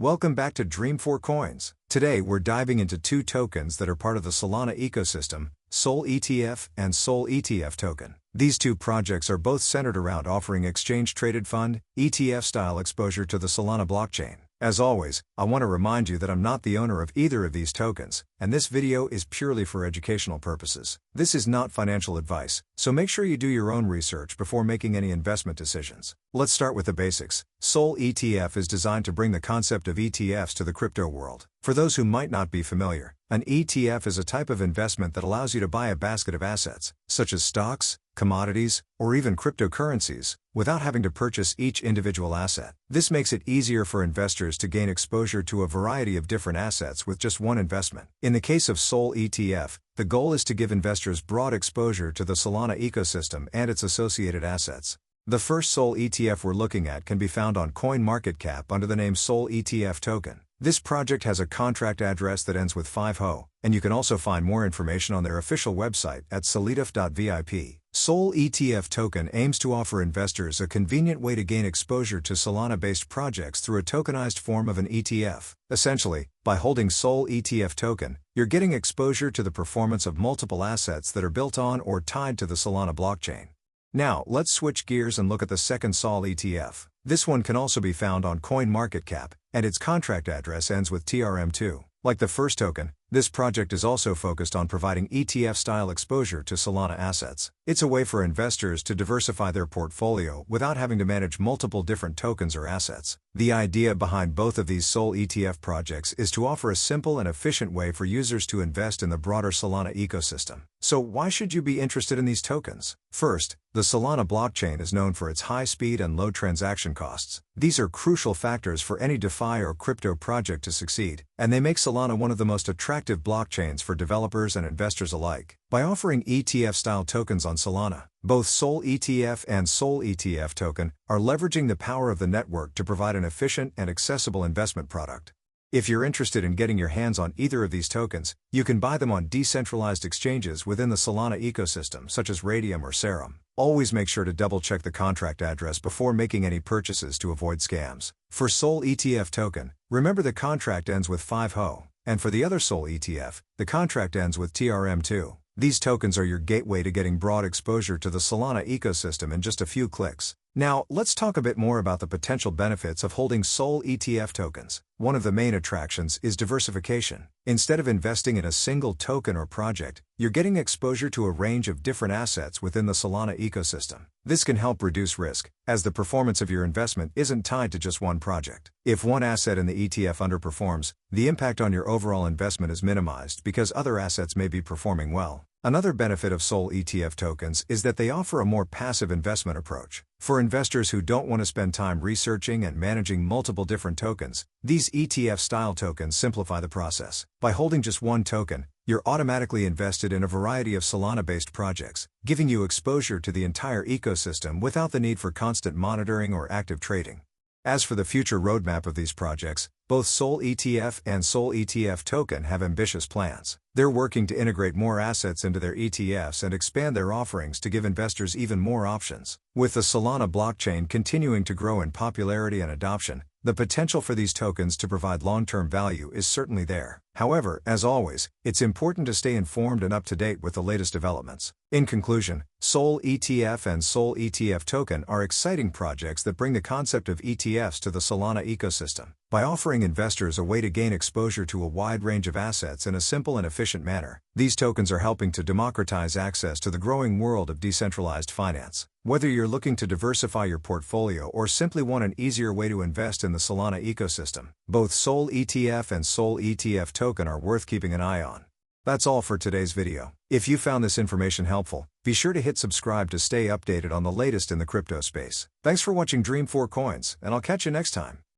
Welcome back to Dream4 Coins. Today we're diving into two tokens that are part of the Solana ecosystem, SOL ETF and SOL ETF token. These two projects are both centered around offering exchange-traded fund, ETF-style exposure to the Solana blockchain. As always, I want to remind you that I'm not the owner of either of these tokens, and this video is purely for educational purposes. This is not financial advice, so make sure you do your own research before making any investment decisions. Let's start with the basics. SOL ETF is designed to bring the concept of ETFs to the crypto world. For those who might not be familiar, an ETF is a type of investment that allows you to buy a basket of assets, such as stocks, commodities, or even cryptocurrencies, without having to purchase each individual asset. This makes it easier for investors to gain exposure to a variety of different assets with just one investment. In the case of SOL ETF, the goal is to give investors broad exposure to the Solana ecosystem and its associated assets. The first SOL ETF we're looking at can be found on CoinMarketCap under the name SOL ETF token. This project has a contract address that ends with 5HO, and you can also find more information on their official website at soletf.vip. SOL ETF token aims to offer investors a convenient way to gain exposure to Solana-based projects through a tokenized form of an ETF. Essentially, by holding SOL ETF token, you're getting exposure to the performance of multiple assets that are built on or tied to the Solana blockchain. Now, let's switch gears and look at the second SOL ETF. This one can also be found on CoinMarketCap, and its contract address ends with TRM2. Like the first token, this project is also focused on providing ETF-style exposure to Solana assets. It's a way for investors to diversify their portfolio without having to manage multiple different tokens or assets. The idea behind both of these SOL ETF projects is to offer a simple and efficient way for users to invest in the broader Solana ecosystem. So why should you be interested in these tokens? First, the Solana blockchain is known for its high speed and low transaction costs. These are crucial factors for any DeFi or crypto project to succeed, and they make Solana one of the most attractive blockchains for developers and investors alike. By offering ETF-style tokens on Solana, both SOL ETF and SOL ETF token are leveraging the power of the network to provide an efficient and accessible investment product. If you're interested in getting your hands on either of these tokens, you can buy them on decentralized exchanges within the Solana ecosystem such as Radium or Serum. Always make sure to double-check the contract address before making any purchases to avoid scams. For SOL ETF token, remember the contract ends with 5HO, and for the other SOL ETF, the contract ends with TRM2. These tokens are your gateway to getting broad exposure to the Solana ecosystem in just a few clicks. Now, let's talk a bit more about the potential benefits of holding SOL ETF tokens. One of the main attractions is diversification. Instead of investing in a single token or project, you're getting exposure to a range of different assets within the Solana ecosystem. This can help reduce risk, as the performance of your investment isn't tied to just one project. If one asset in the ETF underperforms, the impact on your overall investment is minimized because other assets may be performing well. Another benefit of SOL ETF tokens is that they offer a more passive investment approach. For investors who don't want to spend time researching and managing multiple different tokens, these ETF-style tokens simplify the process. By holding just one token, you're automatically invested in a variety of Solana-based projects, giving you exposure to the entire ecosystem without the need for constant monitoring or active trading. As for the future roadmap of these projects, both SOL ETF and SOL ETF token have ambitious plans. They're working to integrate more assets into their ETFs and expand their offerings to give investors even more options. With the Solana blockchain continuing to grow in popularity and adoption, the potential for these tokens to provide long-term value is certainly there. However, as always, it's important to stay informed and up to date with the latest developments. In conclusion, SOL ETF and SOL ETF token are exciting projects that bring the concept of ETFs to the Solana ecosystem. By offering investors a way to gain exposure to a wide range of assets in a simple and efficient manner, these tokens are helping to democratize access to the growing world of decentralized finance. Whether you're looking to diversify your portfolio or simply want an easier way to invest in the Solana ecosystem, both SOL ETF and SOL ETF token are worth keeping an eye on. That's all for today's video. If you found this information helpful, be sure to hit subscribe to stay updated on the latest in the crypto space. Thanks for watching Dream4 Coins, and I'll catch you next time.